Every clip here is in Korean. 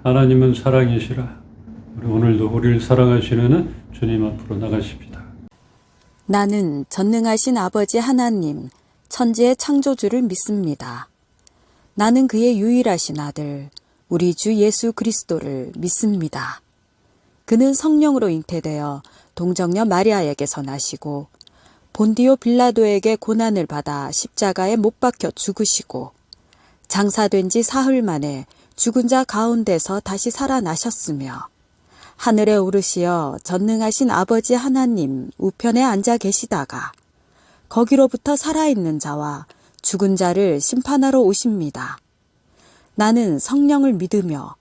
하나님은 사랑이시라. 우리 오늘도 우리를 사랑하시는 주님 앞으로 나가십니다. 나는 전능하신 아버지 하나님, 천지의 창조주를 믿습니다. 나는 그의 유일하신 아들, 우리 주 예수 그리스도를 믿습니다. 그는 성령으로 잉태되어 동정녀 마리아에게서 나시고 본디오 빌라도에게 고난을 받아 십자가에 못 박혀 죽으시고 장사된 지 사흘 만에 죽은 자 가운데서 다시 살아나셨으며 하늘에 오르시어 전능하신 아버지 하나님 우편에 앉아 계시다가 거기로부터 살아있는 자와 죽은 자를 심판하러 오십니다. 나는 성령을 믿으며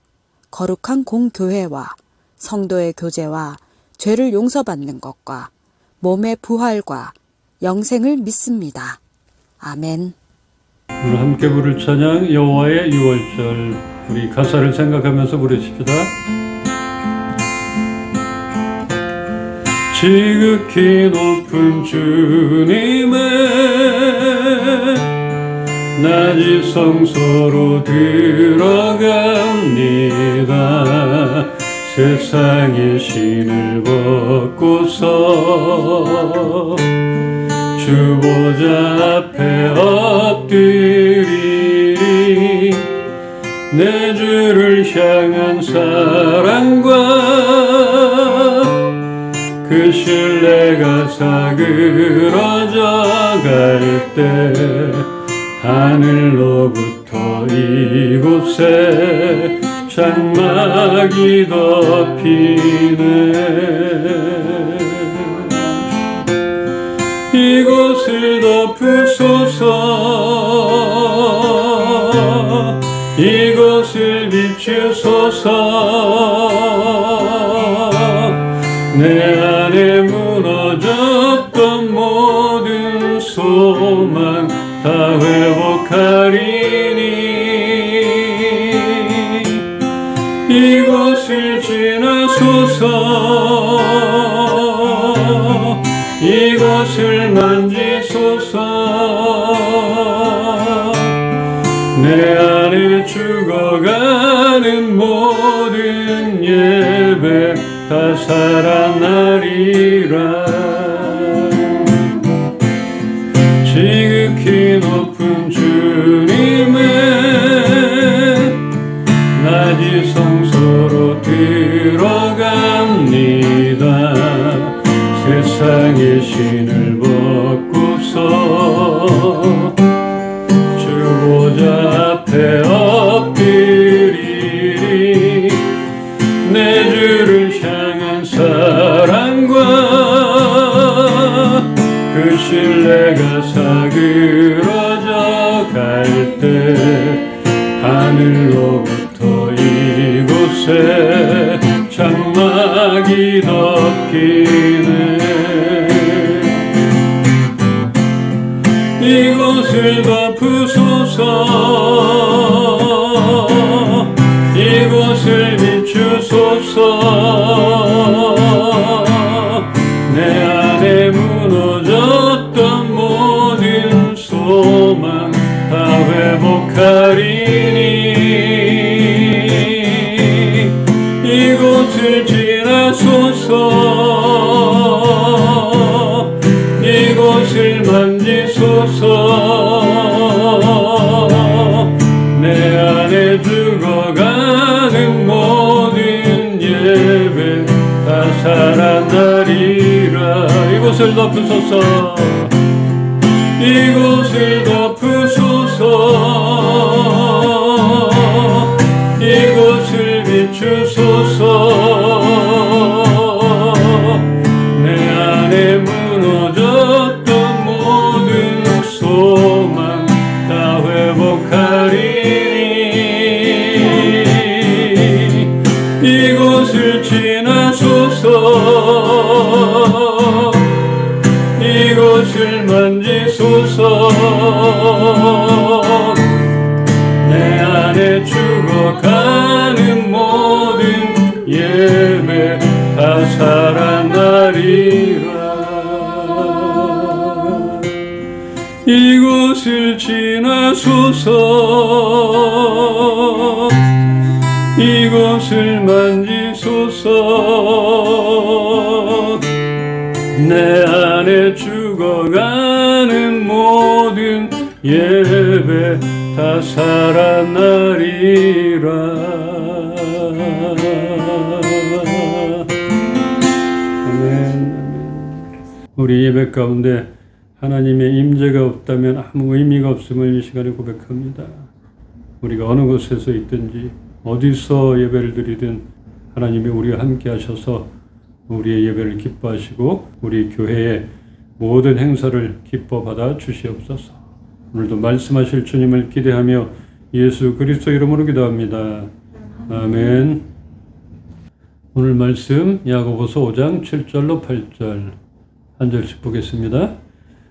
거룩한 공교회와 성도의 교제와 죄를 용서받는 것과 몸의 부활과 영생을 믿습니다. 아멘. 오늘 함께 부를 찬양 여호와의 유월절, 우리 가사를 생각하면서 부르십시다. 지극히 높은 주님의 낮이 성소로 들어갑니다. 세상의 신을 벗고서 주 보좌 앞에 엎드리리. 내 주를 향한 사랑과 그 신뢰가 사그러져 갈 때 하늘로부터 이곳에 장막이 덮이네. 이곳을 덮으소서, 이곳을 비추소서. 내 안에 무너졌던 모든 소망 다 회복하리니. 이곳을 지나소서, 이곳을 만지소서. 내 안에 죽어가는 모든 예배 다 살아나리라. 지극히 높은 주님의 낮이 성소로 들어갑니다. 세상의 신을 벗고서 주 보좌 앞에 엎드리리. 내 주를 향한 사랑과 그 신뢰가 사그러져 갈 때 하늘로부터 이곳에 장막이 덮이네. 이곳을 덮으소서, 이곳을 비추소서. 내 안에 무너졌던 모든 소망 다 회복하리니. 이곳을 지나소서, 이곳을 만지소서. 내 안에 죽어가는 모든 예배 다 살아나리라. 이곳을 덮으소서, 이곳을 덮으소서. 이곳을 비추소서. 내 안에 무너졌던 모든 소망 다 회복하리니. 이곳을 지나소서, 이곳을 만지소서. 내 안에 죽어가는 모든 예배 다 살아나리라. 이곳을 지나소서, 이곳을 만지소서. 내 안에 죽어가는 모든 예배 다 살아나리라. 우리 예배 가운데 하나님의 임재가 없다면 아무 의미가 없음을 이 시간에 고백합니다. 우리가 어느 곳에서 있든지 어디서 예배를 드리든 하나님이 우리와 함께 하셔서 우리의 예배를 기뻐하시고 우리 교회의 모든 행사를 기뻐 받아 주시옵소서. 오늘도 말씀하실 주님을 기대하며 예수 그리스도 이름으로 기도합니다. 아멘. 오늘 말씀 야고보서 5장 7절로 8절 한 절씩 보겠습니다.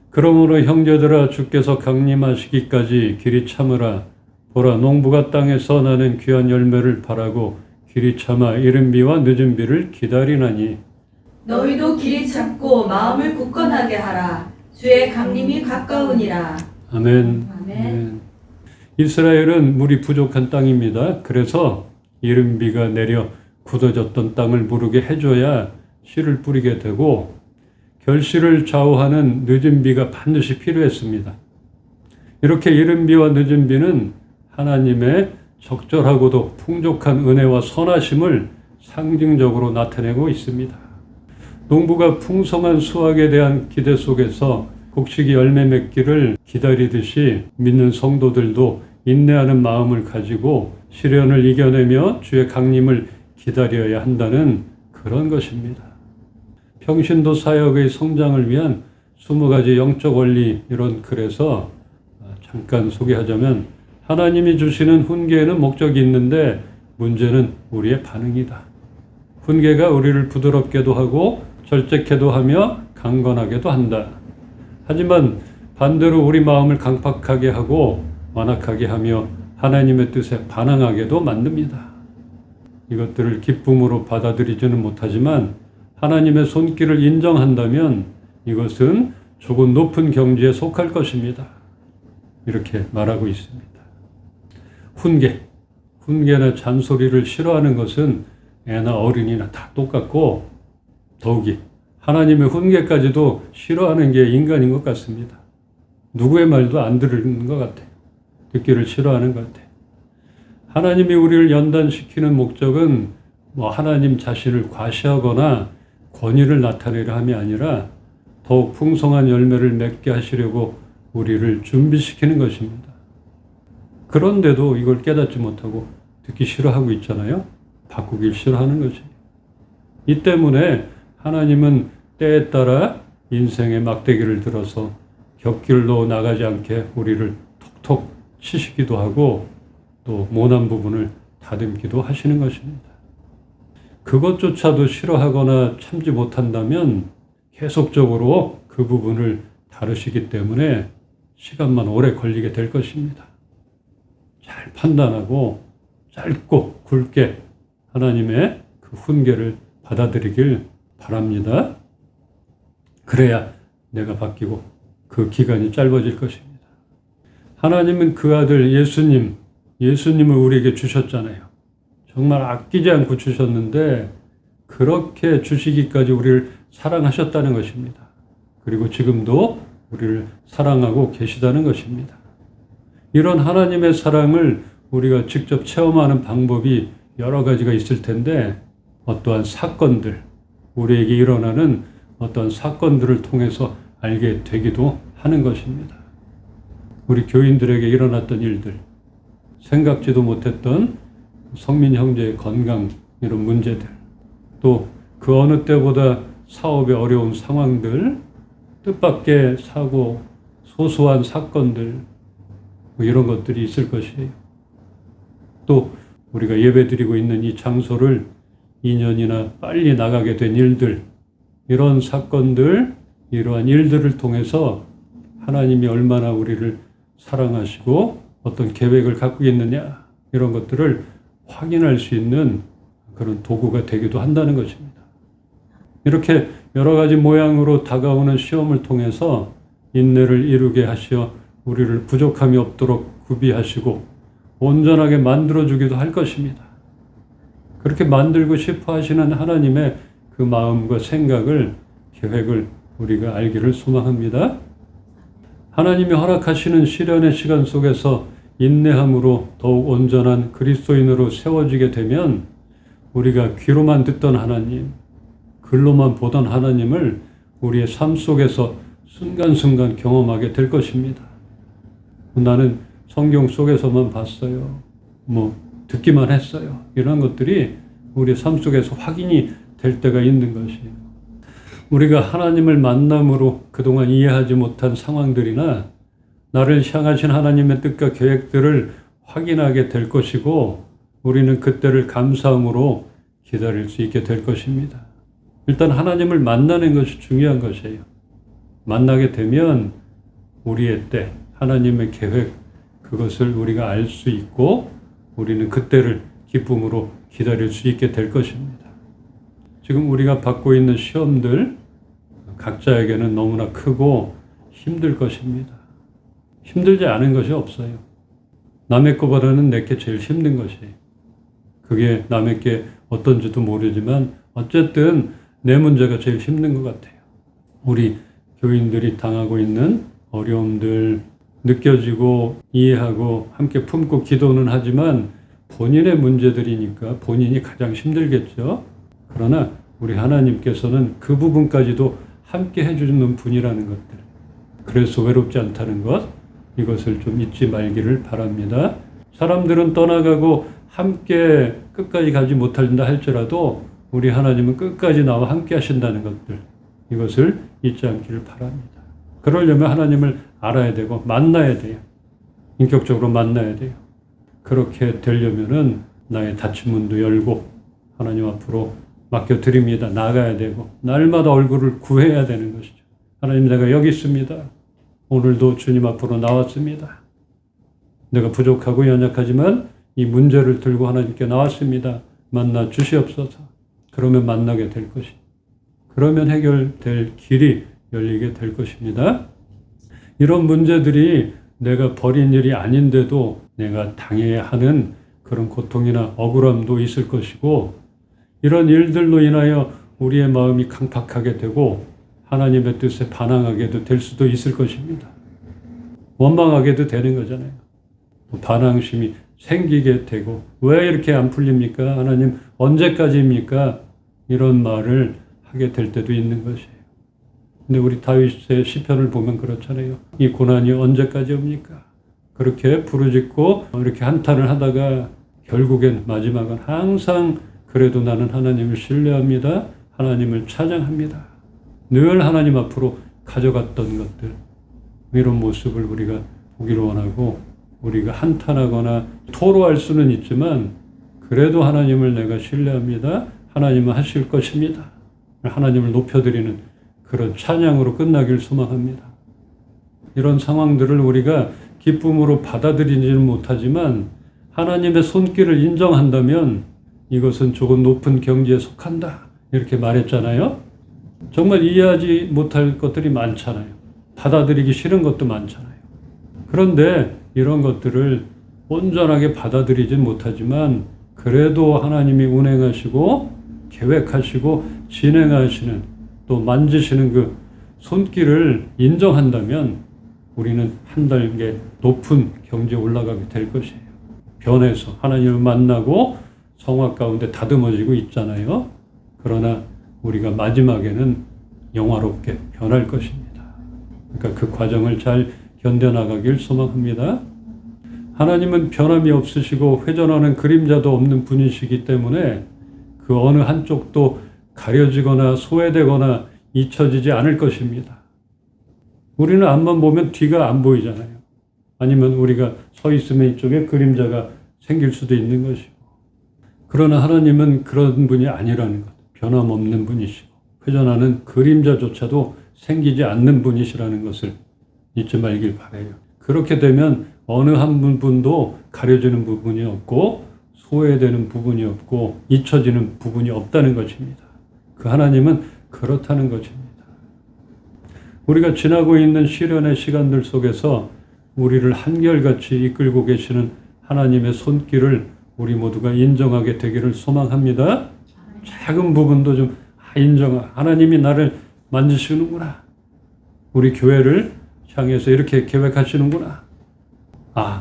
그러므로 형제들아 주께서 강림하시기까지 길이 참으라. 보라 농부가 땅에서 나는 귀한 열매를 바라고 길이 참아 이른 비와 늦은 비를 기다리나니 너희도 길이 참고 마음을 굳건하게 하라. 주의 강림이 가까우니라. 아멘. 아멘. 이스라엘은 물이 부족한 땅입니다. 그래서 이른 비가 내려 굳어졌던 땅을 무르게 해줘야 씨를 뿌리게 되고 결실을 좌우하는 늦은 비가 반드시 필요했습니다. 이렇게 이른 비와 늦은 비는 하나님의 적절하고도 풍족한 은혜와 선하심을 상징적으로 나타내고 있습니다. 농부가 풍성한 수확에 대한 기대 속에서 곡식이 열매 맺기를 기다리듯이 믿는 성도들도 인내하는 마음을 가지고 시련을 이겨내며 주의 강림을 기다려야 한다는 그런 것입니다. 평신도 사역의 성장을 위한 20가지 영적 원리 이런 글에서 잠깐 소개하자면 하나님이 주시는 훈계에는 목적이 있는데 문제는 우리의 반응이다. 훈계가 우리를 부드럽게도 하고 절제케도 하며 강건하게도 한다. 하지만 반대로 우리 마음을 강팍하게 하고 완악하게 하며 하나님의 뜻에 반항하게도 만듭니다. 이것들을 기쁨으로 받아들이지는 못하지만 하나님의 손길을 인정한다면 이것은 조금 높은 경지에 속할 것입니다. 이렇게 말하고 있습니다. 훈계나 잔소리를 싫어하는 것은 애나 어른이나 다 똑같고 더욱이 하나님의 훈계까지도 싫어하는 게 인간인 것 같습니다. 누구의 말도 안 들은 것 같아요. 듣기를 싫어하는 것 같아요. 하나님이 우리를 연단시키는 목적은 하나님 자신을 과시하거나 권위를 나타내려 함이 아니라 더욱 풍성한 열매를 맺게 하시려고 우리를 준비시키는 것입니다. 그런데도 이걸 깨닫지 못하고 듣기 싫어하고 있잖아요. 바꾸길 싫어하는 거지. 이 때문에 하나님은 때에 따라 인생의 막대기를 들어서 곁길로 나가지 않게 우리를 톡톡 치시기도 하고 또 모난 부분을 다듬기도 하시는 것입니다. 그것조차도 싫어하거나 참지 못한다면 계속적으로 그 부분을 다루시기 때문에 시간만 오래 걸리게 될 것입니다. 잘 판단하고 짧고 굵게 하나님의 그 훈계를 받아들이길 바랍니다. 그래야 내가 바뀌고 그 기간이 짧아질 것입니다. 하나님은 그 아들 예수님을 우리에게 주셨잖아요. 정말 아끼지 않고 주셨는데 그렇게 주시기까지 우리를 사랑하셨다는 것입니다. 그리고 지금도 우리를 사랑하고 계시다는 것입니다. 이런 하나님의 사랑을 우리가 직접 체험하는 방법이 여러 가지가 있을 텐데 어떠한 사건들, 우리에게 일어나는 어떠한 사건들을 통해서 알게 되기도 하는 것입니다. 우리 교인들에게 일어났던 일들, 생각지도 못했던 성민 형제의 건강 이런 문제들, 또 그 어느 때보다 사업의 어려운 상황들, 뜻밖의 사고, 소소한 사건들 이런 것들이 있을 것이에요. 또 우리가 예배드리고 있는 이 장소를 2년이나 빨리 나가게 된 일들, 이런 사건들, 이러한 일들을 통해서 하나님이 얼마나 우리를 사랑하시고 어떤 계획을 갖고 있느냐 이런 것들을 확인할 수 있는 그런 도구가 되기도 한다는 것입니다. 이렇게 여러 가지 모양으로 다가오는 시험을 통해서 인내를 이루게 하시어 우리를 부족함이 없도록 구비하시고 온전하게 만들어주기도 할 것입니다. 그렇게 만들고 싶어 하시는 하나님의 그 마음과 생각을, 계획을 우리가 알기를 소망합니다. 하나님이 허락하시는 시련의 시간 속에서 인내함으로 더욱 온전한 그리스도인으로 세워지게 되면 우리가 귀로만 듣던 하나님, 글로만 보던 하나님을 우리의 삶 속에서 순간순간 경험하게 될 것입니다. 나는 성경 속에서만 봤어요. 듣기만 했어요. 이런 것들이 우리의 삶 속에서 확인이 될 때가 있는 것이에요. 우리가 하나님을 만남으로 그동안 이해하지 못한 상황들이나 나를 향하신 하나님의 뜻과 계획들을 확인하게 될 것이고 우리는 그때를 감사함으로 기다릴 수 있게 될 것입니다. 일단 하나님을 만나는 것이 중요한 것이에요. 만나게 되면 우리의 때, 하나님의 계획, 그것을 우리가 알 수 있고 우리는 그때를 기쁨으로 기다릴 수 있게 될 것입니다. 지금 우리가 받고 있는 시험들 각자에게는 너무나 크고 힘들 것입니다. 힘들지 않은 것이 없어요. 남의 거보다는 내게 제일 힘든 것이에요. 그게 남에게 어떤지도 모르지만 어쨌든 내 문제가 제일 힘든 것 같아요. 우리 교인들이 당하고 있는 어려움들 느껴지고 이해하고 함께 품고 기도는 하지만 본인의 문제들이니까 본인이 가장 힘들겠죠. 그러나 우리 하나님께서는 그 부분까지도 함께 해주는 분이라는 것들. 그래서 외롭지 않다는 것, 이것을 좀 잊지 말기를 바랍니다. 사람들은 떠나가고 함께 끝까지 가지 못한다 할지라도 우리 하나님은 끝까지 나와 함께 하신다는 것들, 이것을 잊지 않기를 바랍니다. 그러려면 하나님을 알아야 되고 만나야 돼요. 인격적으로 만나야 돼요. 그렇게 되려면은 나의 닫힌 문도 열고 하나님 앞으로 맡겨드립니다. 나가야 되고 날마다 얼굴을 구해야 되는 것이죠. 하나님, 내가 여기 있습니다. 오늘도 주님 앞으로 나왔습니다. 내가 부족하고 연약하지만 이 문제를 들고 하나님께 나왔습니다. 만나 주시옵소서. 그러면 만나게 될 것이. 그러면 해결될 길이 열리게 될 것입니다. 이런 문제들이 내가 벌인 일이 아닌데도 내가 당해야 하는 그런 고통이나 억울함도 있을 것이고 이런 일들로 인하여 우리의 마음이 강팍하게 되고 하나님의 뜻에 반항하게도 될 수도 있을 것입니다. 원망하게도 되는 거잖아요. 반항심이 생기게 되고 왜 이렇게 안 풀립니까? 하나님 언제까지입니까? 이런 말을 하게 될 때도 있는 것이에요. 근데 우리 다윗의 시편을 보면 그렇잖아요. 이 고난이 언제까지 옵니까? 그렇게 부르짖고 이렇게 한탄을 하다가 결국엔 마지막은 항상 그래도 나는 하나님을 신뢰합니다. 하나님을 찬양합니다. 늘 하나님 앞으로 가져갔던 것들, 이런 모습을 우리가 보기를 원하고 우리가 한탄하거나 토로할 수는 있지만 그래도 하나님을 내가 신뢰합니다. 하나님은 하실 것입니다. 하나님을 높여드리는 그런 찬양으로 끝나길 소망합니다. 이런 상황들을 우리가 기쁨으로 받아들이지는 못하지만 하나님의 손길을 인정한다면 이것은 조금 높은 경지에 속한다. 이렇게 말했잖아요. 정말 이해하지 못할 것들이 많잖아요. 받아들이기 싫은 것도 많잖아요. 그런데 이런 것들을 온전하게 받아들이진 못하지만 그래도 하나님이 운행하시고 계획하시고 진행하시는 또 만지시는 그 손길을 인정한다면 우리는 한 단계 높은 경지에 올라가게 될 것이에요. 변해서 하나님을 만나고 성화 가운데 다듬어지고 있잖아요. 그러나 우리가 마지막에는 영화롭게 변할 것입니다. 그러니까 그 과정을 잘 견뎌나가길 소망합니다. 하나님은 변함이 없으시고 회전하는 그림자도 없는 분이시기 때문에 그 어느 한쪽도 가려지거나 소외되거나 잊혀지지 않을 것입니다. 우리는 앞만 보면 뒤가 안 보이잖아요. 아니면 우리가 서 있으면 이쪽에 그림자가 생길 수도 있는 것이고. 그러나 하나님은 그런 분이 아니라는 것. 변함없는 분이시고 회전하는 그림자조차도 생기지 않는 분이시라는 것을 잊지 말길 바라요. 그렇게 되면 어느 한 분도 가려지는 부분이 없고 소외되는 부분이 없고 잊혀지는 부분이 없다는 것입니다. 그 하나님은 그렇다는 것입니다. 우리가 지나고 있는 시련의 시간들 속에서 우리를 한결같이 이끌고 계시는 하나님의 손길을 우리 모두가 인정하게 되기를 소망합니다. 작은 부분도 좀 하나님이 나를 만지시는구나. 우리 교회를 향해서 이렇게 계획하시는구나.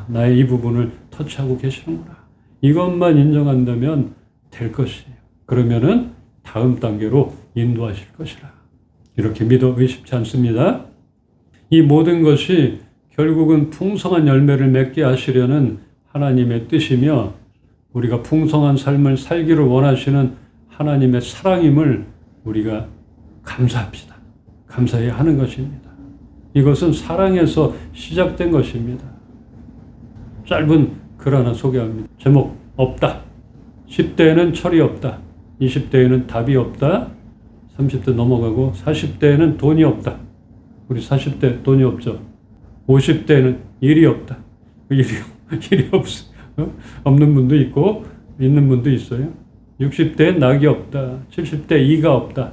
나의 이 부분을 터치하고 계시는구나. 이것만 인정한다면 될 것이에요. 그러면은 다음 단계로 인도하실 것이라. 이렇게 믿어 의심치 않습니다. 이 모든 것이 결국은 풍성한 열매를 맺게 하시려는 하나님의 뜻이며 우리가 풍성한 삶을 살기를 원하시는 하나님의 사랑임을 우리가 감사합시다. 감사해야 하는 것입니다. 이것은 사랑에서 시작된 것입니다. 짧은 글 하나 소개합니다. 제목 없다. 10대에는 철이 없다. 20대에는 답이 없다. 30대 넘어가고 40대에는 돈이 없다. 우리 40대 돈이 없죠. 50대에는 일이 없다. 일이 없어요. 없는 분도 있고 있는 분도 있어요. 60대엔 낙이 없다. 70대 이가 없다.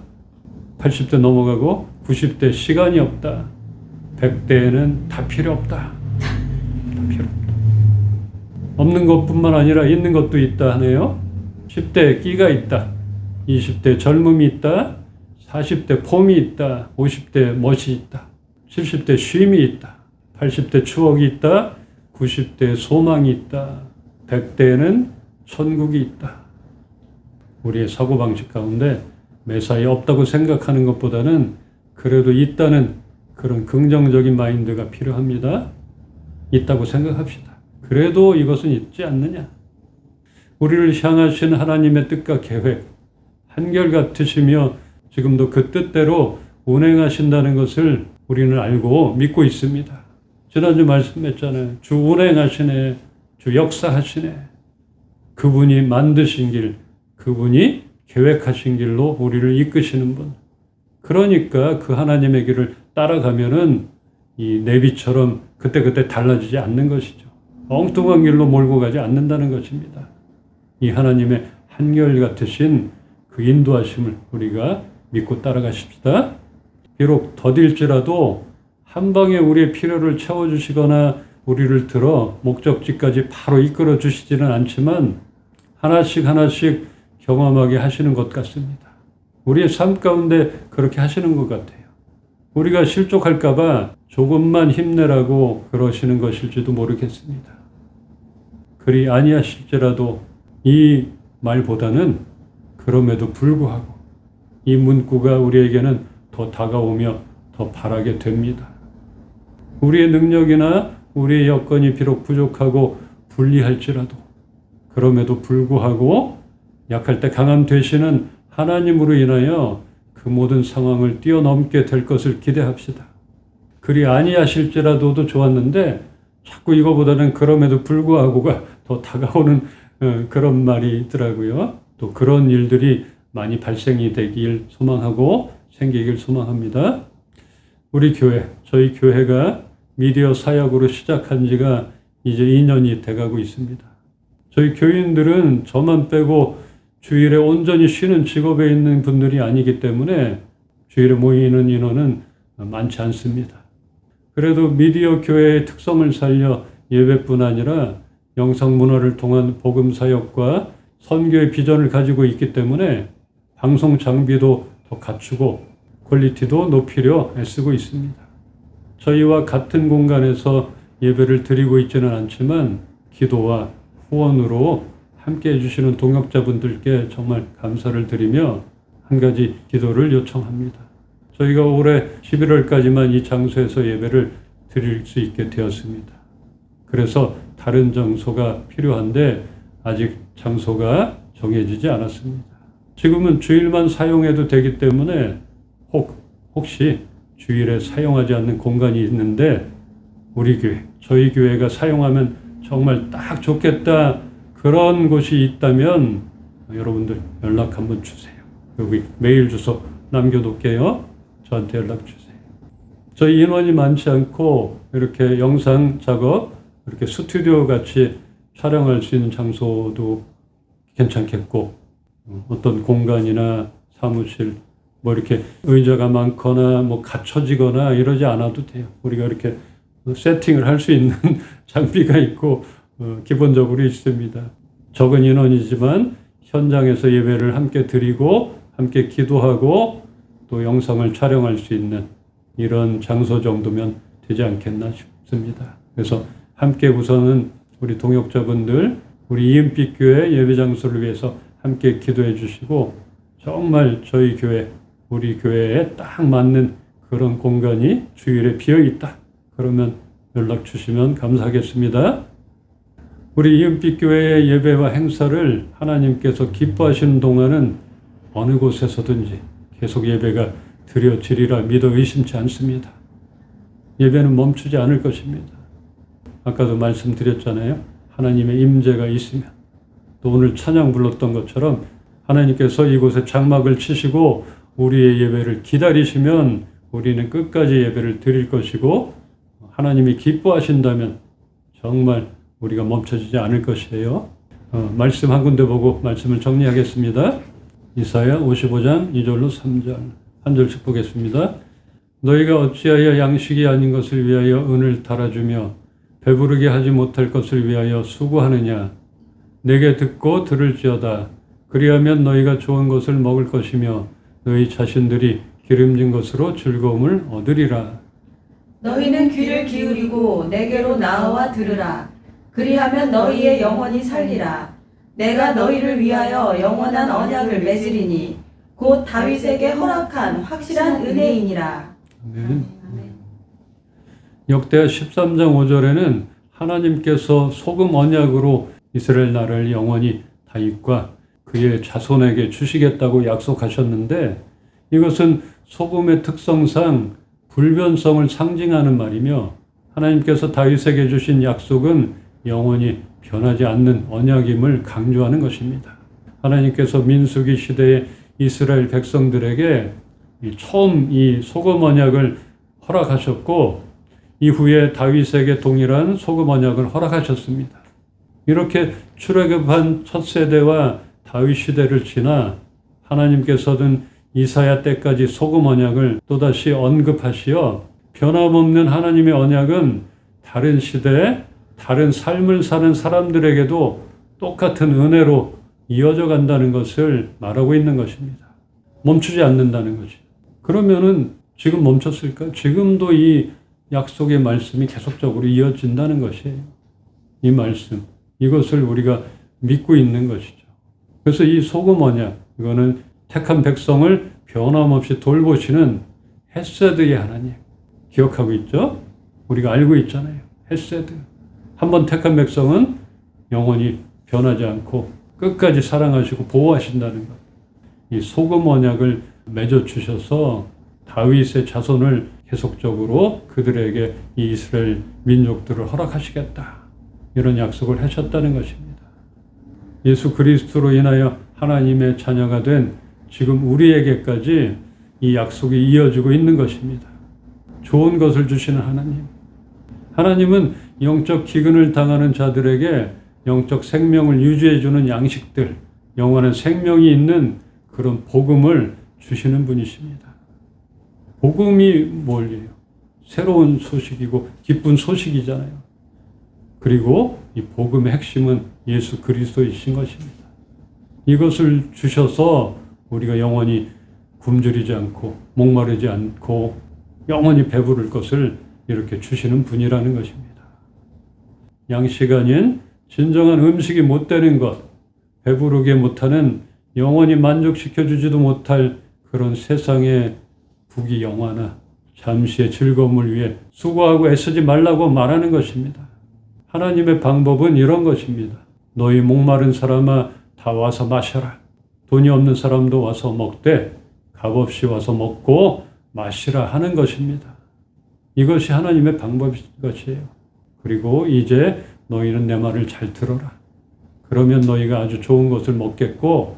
80대 넘어가고 90대 시간이 없다. 100대에는 다 필요 없다. 다 필요 없다. 없는 것뿐만 아니라 있는 것도 있다 하네요. 10대 끼가 있다. 20대 젊음이 있다. 40대 폼이 있다. 50대 멋이 있다. 70대 쉼이 있다. 80대 추억이 있다. 90대 소망이 있다. 100대에는 천국이 있다. 우리의 사고방식 가운데 매사에 없다고 생각하는 것보다는 그래도 있다는 그런 긍정적인 마인드가 필요합니다. 있다고 생각합시다. 그래도 이것은 있지 않느냐. 우리를 향하신 하나님의 뜻과 계획, 한결같으시며 지금도 그 뜻대로 운행하신다는 것을 우리는 알고 믿고 있습니다. 지난주 말씀했잖아요. 주 운행하시네, 주 역사하시네. 그분이 만드신 길, 그분이 계획하신 길로 우리를 이끄시는 분. 그러니까 그 하나님의 길을 따라가면은 이 내비처럼 그때그때 달라지지 않는 것이죠. 엉뚱한 길로 몰고 가지 않는다는 것입니다. 이 하나님의 한결같으신 그 인도하심을 우리가 믿고 따라가십시다. 비록 더딜지라도 한 방에 우리의 필요를 채워주시거나 우리를 들어 목적지까지 바로 이끌어 주시지는 않지만 하나씩 하나씩 경험하게 하시는 것 같습니다. 우리의 삶 가운데 그렇게 하시는 것 같아요. 우리가 실족할까 봐 조금만 힘내라고 그러시는 것일지도 모르겠습니다. 그리 아니하실지라도 이 말보다는 그럼에도 불구하고 이 문구가 우리에게는 더 다가오며 더 바라게 됩니다. 우리의 능력이나 우리의 여건이 비록 부족하고 불리할지라도 그럼에도 불구하고 약할 때 강함 되시는 하나님으로 인하여 그 모든 상황을 뛰어넘게 될 것을 기대합시다. 그리 아니하실지라도도 좋았는데 자꾸 이거보다는 그럼에도 불구하고가 더 다가오는 그런 말이 있더라고요. 또 그런 일들이 많이 발생이 되길 소망하고 생기길 소망합니다. 우리 교회, 저희 교회가 미디어 사역으로 시작한 지가 이제 2년이 돼가고 있습니다. 저희 교인들은 저만 빼고 주일에 온전히 쉬는 직업에 있는 분들이 아니기 때문에 주일에 모이는 인원은 많지 않습니다. 그래도 미디어 교회의 특성을 살려 예배뿐 아니라 영상 문화를 통한 복음 사역과 선교의 비전을 가지고 있기 때문에 방송 장비도 더 갖추고 퀄리티도 높이려 애쓰고 있습니다. 저희와 같은 공간에서 예배를 드리고 있지는 않지만 기도와 후원으로 함께 해주시는 동역자분들께 정말 감사를 드리며 한 가지 기도를 요청합니다. 저희가 올해 11월까지만 이 장소에서 예배를 드릴 수 있게 되었습니다. 그래서 다른 장소가 필요한데 아직 장소가 정해지지 않았습니다. 지금은 주일만 사용해도 되기 때문에 혹시 주일에 사용하지 않는 공간이 있는데 우리 교회, 저희 교회가 사용하면 정말 딱 좋겠다 그런 곳이 있다면 여러분들 연락 한번 주세요. 여기 메일 주소 남겨놓을게요. 저한테 연락 주세요. 저희 인원이 많지 않고 이렇게 영상 작업, 이렇게 스튜디오 같이 촬영할 수 있는 장소도 괜찮겠고 어떤 공간이나 사무실 뭐 이렇게 의자가 많거나 뭐 갖춰지거나 이러지 않아도 돼요. 우리가 이렇게 세팅을 할 수 있는 장비가 있고 기본적으로 있습니다. 적은 인원이지만 현장에서 예배를 함께 드리고 함께 기도하고 또 영상을 촬영할 수 있는 이런 장소 정도면 되지 않겠나 싶습니다. 그래서 함께 우선은 우리 동역자분들, 우리 이은빛 교회 예배 장소를 위해서 함께 기도해 주시고 정말 저희 교회, 우리 교회에 딱 맞는 그런 공간이 주일에 비어 있다. 그러면 연락 주시면 감사하겠습니다. 우리 이은빛 교회의 예배와 행사를 하나님께서 기뻐하시는 동안은 어느 곳에서든지 계속 예배가 드려지리라 믿어 의심치 않습니다. 예배는 멈추지 않을 것입니다. 아까도 말씀드렸잖아요. 하나님의 임재가 있으면 또 오늘 찬양 불렀던 것처럼 하나님께서 이곳에 장막을 치시고 우리의 예배를 기다리시면 우리는 끝까지 예배를 드릴 것이고 하나님이 기뻐하신다면 정말 우리가 멈춰지지 않을 것이에요. 말씀 한 군데 보고 말씀을 정리하겠습니다. 이사야 55장 2절로 3절 한 절씩 보겠습니다. 너희가 어찌하여 양식이 아닌 것을 위하여 은을 달아주며 배부르게 하지 못할 것을 위하여 수고하느냐. 내게 듣고 들을지어다. 그리하면 너희가 좋은 것을 먹을 것이며 너희 자신들이 기름진 것으로 즐거움을 얻으리라. 너희는 귀를 기울이고 내게로 나와 들으라. 그리하면 너희의 영혼이 살리라. 내가 너희를 위하여 영원한 언약을 맺으리니 곧 다윗에게 허락한 확실한 은혜이니라. 아멘. 역대하 13장 5절에는 하나님께서 소금 언약으로 이스라엘 나라를 영원히 다윗과 그의 자손에게 주시겠다고 약속하셨는데 이것은 소금의 특성상 불변성을 상징하는 말이며 하나님께서 다윗에게 주신 약속은 영원히 변하지 않는 언약임을 강조하는 것입니다. 하나님께서 민수기 시대의 이스라엘 백성들에게 처음 이 소금 언약을 허락하셨고 이후에 다윗에게 동일한 소금 언약을 허락하셨습니다. 이렇게 출애굽한 첫 세대와 다윗 시대를 지나 하나님께서는 이사야 때까지 소금 언약을 또다시 언급하시어 변함없는 하나님의 언약은 다른 시대에 다른 삶을 사는 사람들에게도 똑같은 은혜로 이어져 간다는 것을 말하고 있는 것입니다. 멈추지 않는다는 것이. 그러면은 지금 멈췄을까? 지금도 이 약속의 말씀이 계속적으로 이어진다는 것이에요. 이 말씀, 이것을 우리가 믿고 있는 것이죠. 그래서 이 소금 언약, 이거는 택한 백성을 변함없이 돌보시는 헤세드의 하나님. 기억하고 있죠? 우리가 알고 있잖아요. 헤세드. 한번 택한 백성은 영원히 변하지 않고 끝까지 사랑하시고 보호하신다는 것. 이 소금 언약을 맺어주셔서 다윗의 자손을 계속적으로 그들에게 이 이스라엘 민족들을 허락하시겠다. 이런 약속을 하셨다는 것입니다. 예수 그리스도로 인하여 하나님의 자녀가 된 지금 우리에게까지 이 약속이 이어지고 있는 것입니다. 좋은 것을 주시는 하나님. 하나님은 영적 기근을 당하는 자들에게 영적 생명을 유지해주는 양식들, 영원한 생명이 있는 그런 복음을 주시는 분이십니다. 복음이 뭘예요? 새로운 소식이고 기쁜 소식이잖아요. 그리고 이 복음의 핵심은 예수 그리스도이신 것입니다. 이것을 주셔서 우리가 영원히 굶주리지 않고 목마르지 않고 영원히 배부를 것을 이렇게 주시는 분이라는 것입니다. 양식 아닌 진정한 음식이 못 되는 것, 배부르게 못하는 영원히 만족시켜주지도 못할 그런 세상의 부귀영화나 잠시의 즐거움을 위해 수고하고 애쓰지 말라고 말하는 것입니다. 하나님의 방법은 이런 것입니다. 너희 목마른 사람아 다 와서 마셔라. 돈이 없는 사람도 와서 먹되 값없이 와서 먹고 마시라 하는 것입니다. 이것이 하나님의 방법인 것이에요. 그리고 이제 너희는 내 말을 잘 들어라. 그러면 너희가 아주 좋은 것을 먹겠고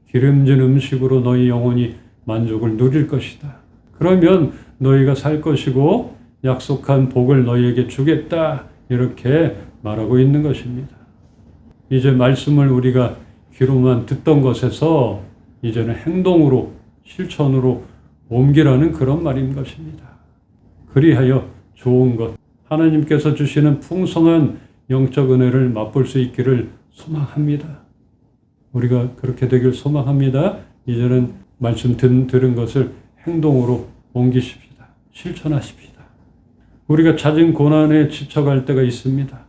기름진 음식으로 너희 영혼이 만족을 누릴 것이다. 그러면 너희가 살 것이고 약속한 복을 너희에게 주겠다. 이렇게 말하고 있는 것입니다. 이제 말씀을 우리가 귀로만 듣던 것에서 이제는 행동으로 실천으로 옮기라는 그런 말인 것입니다. 그리하여 좋은 것, 하나님께서 주시는 풍성한 영적 은혜를 맛볼 수 있기를 소망합니다. 우리가 그렇게 되길 소망합니다. 이제는 말씀 들은 것을 행동으로 옮기십시다. 실천하십시다. 우리가 잦은 고난에 지쳐갈 때가 있습니다.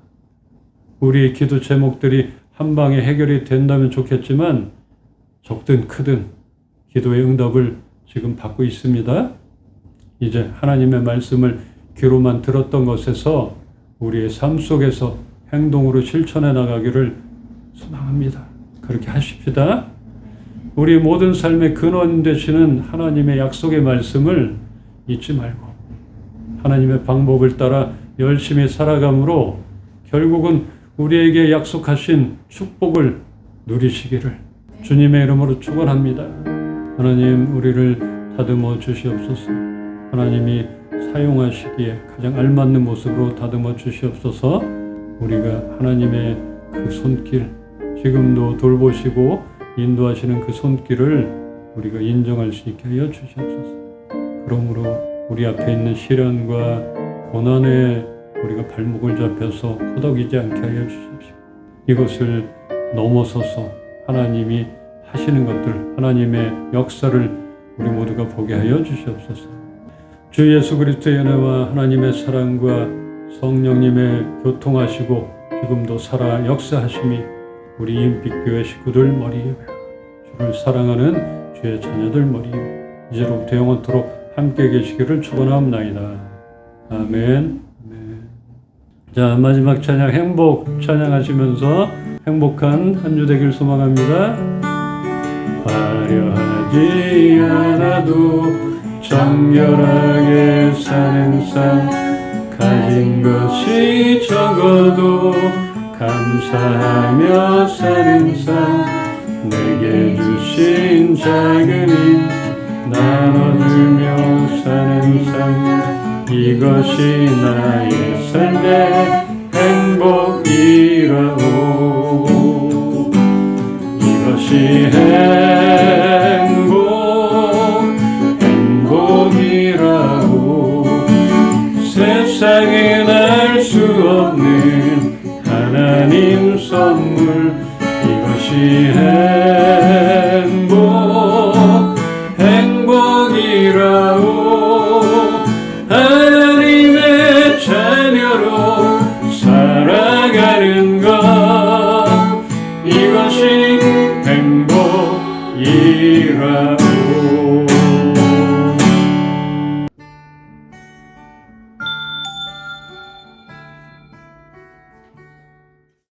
우리의 기도 제목들이 한 방에 해결이 된다면 좋겠지만 적든 크든 기도의 응답을 지금 받고 있습니다. 이제 하나님의 말씀을 귀로만 들었던 것에서 우리의 삶 속에서 행동으로 실천해 나가기를 소망합니다. 그렇게 하십시다. 우리 모든 삶의 근원 되시는 하나님의 약속의 말씀을 잊지 말고 하나님의 방법을 따라 열심히 살아감으로 결국은 우리에게 약속하신 축복을 누리시기를 주님의 이름으로 축원합니다. 하나님 우리를 다듬어 주시옵소서. 하나님이 사용하시기에 가장 알맞는 모습으로 다듬어 주시옵소서. 우리가 하나님의 그 손길 지금도 돌보시고 인도하시는 그 손길을 우리가 인정할 수 있게 하여 주시옵소서. 그러므로 우리 앞에 있는 시련과 고난에 우리가 발목을 잡혀서 허덕이지 않게 하여 주십시오. 이것을 넘어서서 하나님이 하시는 것들, 하나님의 역사를 우리 모두가 보게 하여 주시옵소서. 주 예수 그리스도의 은혜와 하나님의 사랑과 성령님의 교통하시고 지금도 살아 역사하심이 우리 인빛교회 식구들 머리 위에 주를 사랑하는 주의 자녀들 머리 위에 이제로부터 영원토록 함께 계시기를 축원하옵나이다. 아멘. 자, 마지막 찬양 행복 찬양하시면서 행복한 한 주 되길 소망합니다. 화려하지 않아도 정결하게 사는 삶 가진 것이 적어도 감사하며 사는 삶 내게 주신 작은 힘 나눠주며 사는 삶 이것이 나의 삶의 행복이라오. 이것이 행복이라오. 세상엔 알 수 없는 하나님 선물 이것이